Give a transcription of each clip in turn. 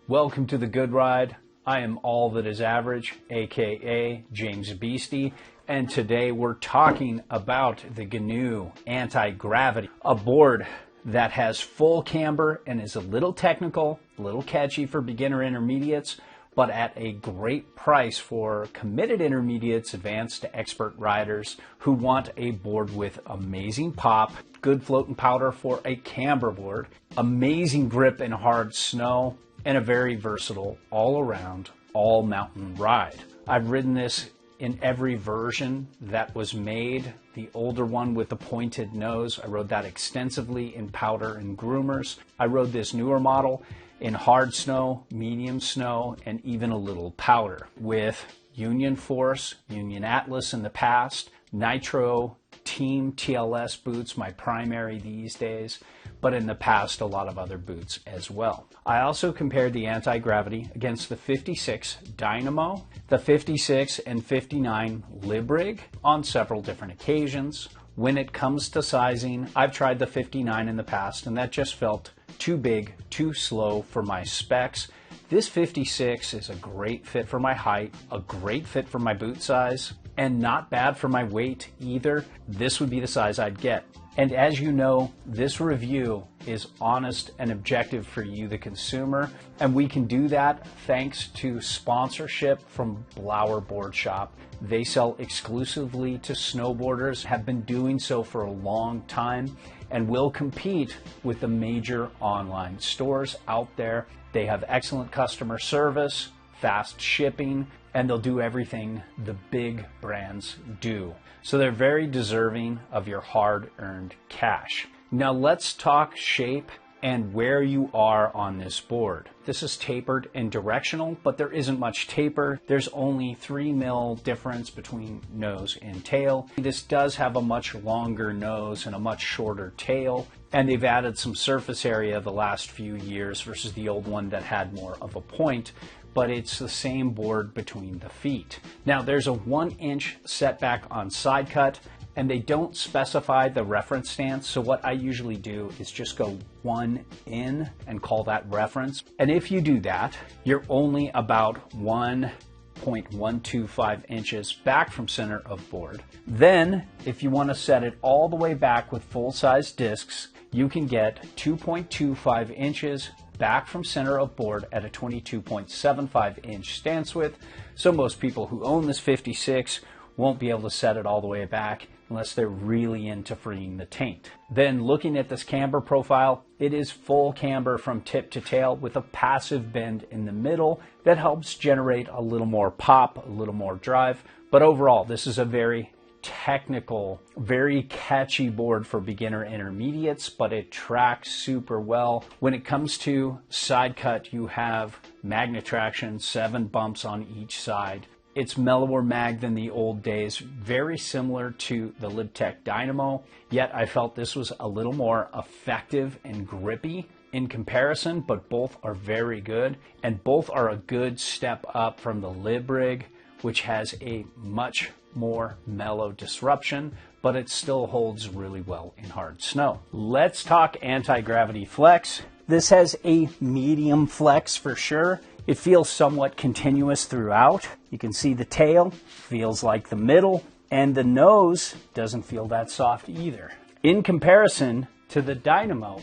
Welcome to the Good Ride. I am all that is average, aka James Beastie, and today we're talking about the Gnu Antigravity, a board that has full camber and is a little technical, a little catchy for beginner intermediates, but at a great price for committed intermediates, advanced to expert riders who want a board with amazing pop, good float and powder for a camber board, amazing grip in hard snow, and a very versatile all-around, all-mountain ride. I've ridden this in every version that was made. The older one with the pointed nose, I rode that extensively in powder and groomers. I rode this newer model in hard snow, medium snow, and even a little powder with Union Force, Union Atlas in the past, Nitro, Team TLS boots, my primary these days, but in the past a lot of other boots as well. I also compared the Antigravity against the 56 Dynamo, the 56 and 59 Librig on several different occasions. When it comes to sizing, I've tried the 59 in the past and that just felt too big, too slow for my specs. This 56 is a great fit for my height, a great fit for my boot size, and not bad for my weight either. This would be the size I'd get. And as you know, this review is honest and objective for you, the consumer, and we can do that thanks to sponsorship from Blower Board Shop. They sell exclusively to snowboarders, have been doing so for a long time, and will compete with the major online stores out there. They have excellent customer service, fast shipping, and they'll do everything the big brands do. So they're very deserving of your hard-earned cash. Now let's talk shape and where you are on this board. This is tapered and directional, but there isn't much taper. There's only 3 mil difference between nose and tail. This does have a much longer nose and a much shorter tail, and they've added some surface area the last few years versus the old one that had more of a point, but it's the same board between the feet. Now there's a 1-inch setback on side cut, and they don't specify the reference stance, so what I usually do is just go 1 in and call that reference. And if you do that, you're only about 1.125 inches back from center of board. Then, if you want to set it all the way back with full-size discs, you can get 2.25 inches back from center of board at a 22.75 inch stance width. So most people who own this 56 won't be able to set it all the way back unless they're really into freeing the taint. Then looking at this camber profile, it is full camber from tip to tail with a passive bend in the middle that helps generate a little more pop, a little more drive. But overall, this is a very technical, very catchy board for beginner intermediates, but it tracks super well. When it comes to side cut, you have magnet traction, 7 bumps on each side. It's mellower mag than the old days, very similar to the LibTech Dynamo, yet I felt this was a little more effective and grippy in comparison, but both are very good, and both are a good step up from the Librig, which has a much more mellow disruption, but it still holds really well in hard snow. Let's talk anti-gravity flex. This has a medium flex for sure. It feels somewhat continuous throughout. You can see the tail feels like the middle, and the nose doesn't feel that soft either. In comparison to the Dynamo,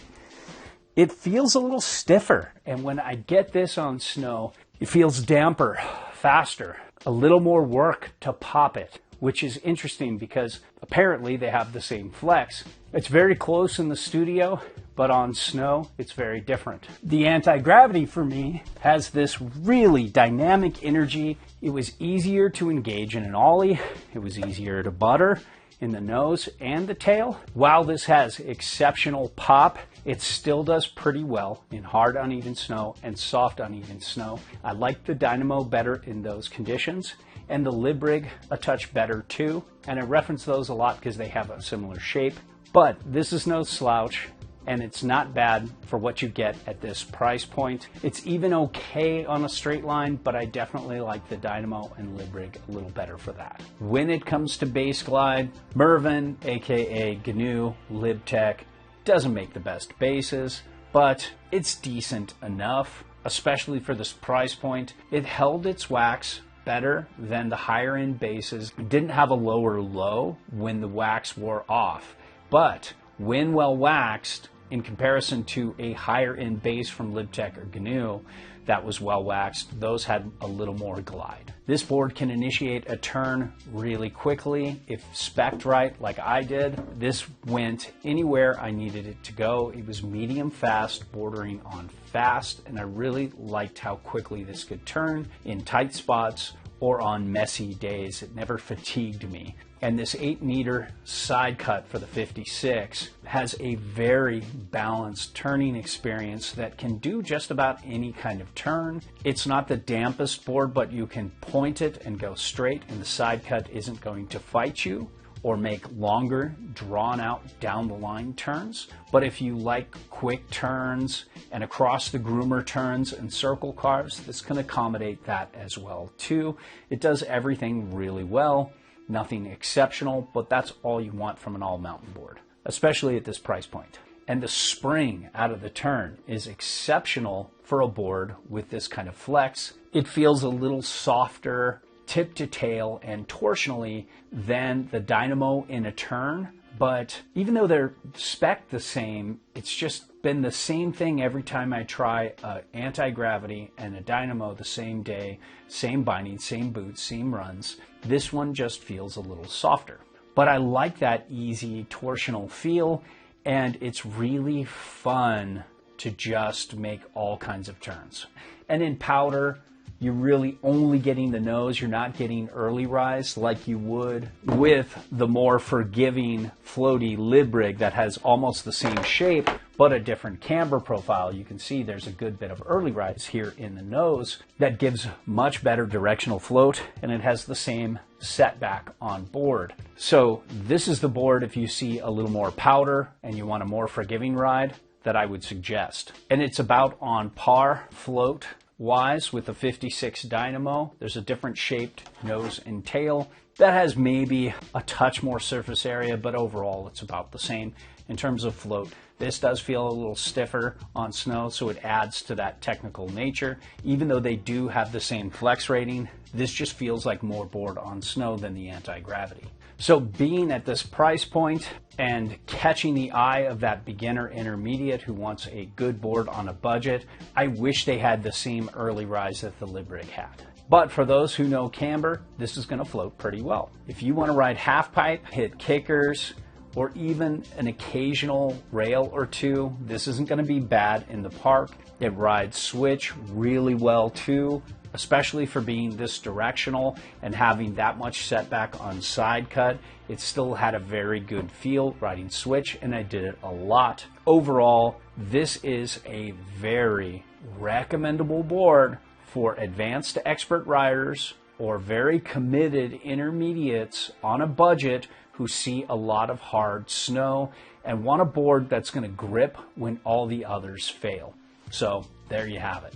it feels a little stiffer, and when I get this on snow, it feels damper, faster, a little more work to pop it, which is interesting because apparently they have the same flex. It's very close in the studio, but on snow, it's very different. The Antigravity for me has this really dynamic energy. It was easier to engage in an ollie. It was easier to butter in the nose and the tail. While this has exceptional pop, it still does pretty well in hard uneven snow and soft uneven snow. I like the Dynamo better in those conditions, and the Librig a touch better too. And I reference those a lot because they have a similar shape. But this is no slouch, and it's not bad for what you get at this price point. It's even okay on a straight line, but I definitely like the Dynamo and Librig a little better for that. When it comes to base glide, Mervin, aka Gnu, LibTech, doesn't make the best bases, but it's decent enough. especially for this price point. It held its wax better than the higher end bases. It didn't have a lower low when the wax wore off, but when well waxed, in comparison to a higher end base from Libtech or Gnu that was well waxed, those had a little more glide. This board can initiate a turn really quickly if spec'd right, like I did. This went anywhere I needed it to go. It was medium fast, bordering on fast, and I really liked how quickly this could turn in tight spots or on messy days. It never fatigued me. And this 8-meter side cut for the 56 has a very balanced turning experience that can do just about any kind of turn. It's not the dampest board, but you can point it and go straight, and the side cut isn't going to fight you or make longer, drawn out down the line turns. But if you like quick turns and across the groomer turns and circle carves, this can accommodate that as well too. It does everything really well. Nothing exceptional, but that's all you want from an all-mountain board, especially at this price point. And the spring out of the turn is exceptional for a board with this kind of flex. It feels a little softer tip to tail and torsionally than the Dynamo in a turn, but even though they're spec'd the same, it's just been the same thing every time I try a anti-gravity and a Dynamo the same day, same binding, same boots, same runs. This one just feels a little softer. But I like that easy torsional feel, and it's really fun to just make all kinds of turns. And in powder, you're really only getting the nose. You're not getting early rise like you would with the more forgiving floaty lib rig that has almost the same shape but a different camber profile. You can see there's a good bit of early rise here in the nose that gives much better directional float, and it has the same setback on board. So this is the board if you see a little more powder and you want a more forgiving ride that I would suggest. And it's about on par float wise with the 56 Dynamo. There's a different shaped nose and tail that has maybe a touch more surface area, but overall it's about the same in terms of float. This does feel a little stiffer on snow, so it adds to that technical nature. Even though they do have the same flex rating, this just feels like more board on snow than the anti-gravity. So being at this price point and catching the eye of that beginner intermediate who wants a good board on a budget, I wish they had the same early rise that the Librig had. But for those who know camber, this is going to float pretty well. If you want to ride half pipe, hit kickers, or even an occasional rail or two, this isn't going to be bad in the park. It rides switch really well too, especially for being this directional and having that much setback on side cut. It still had a very good feel riding switch, and I did it a lot. Overall, this is a very recommendable board for advanced to expert riders or very committed intermediates on a budget who see a lot of hard snow and want a board that's going to grip when all the others fail. So there you have it.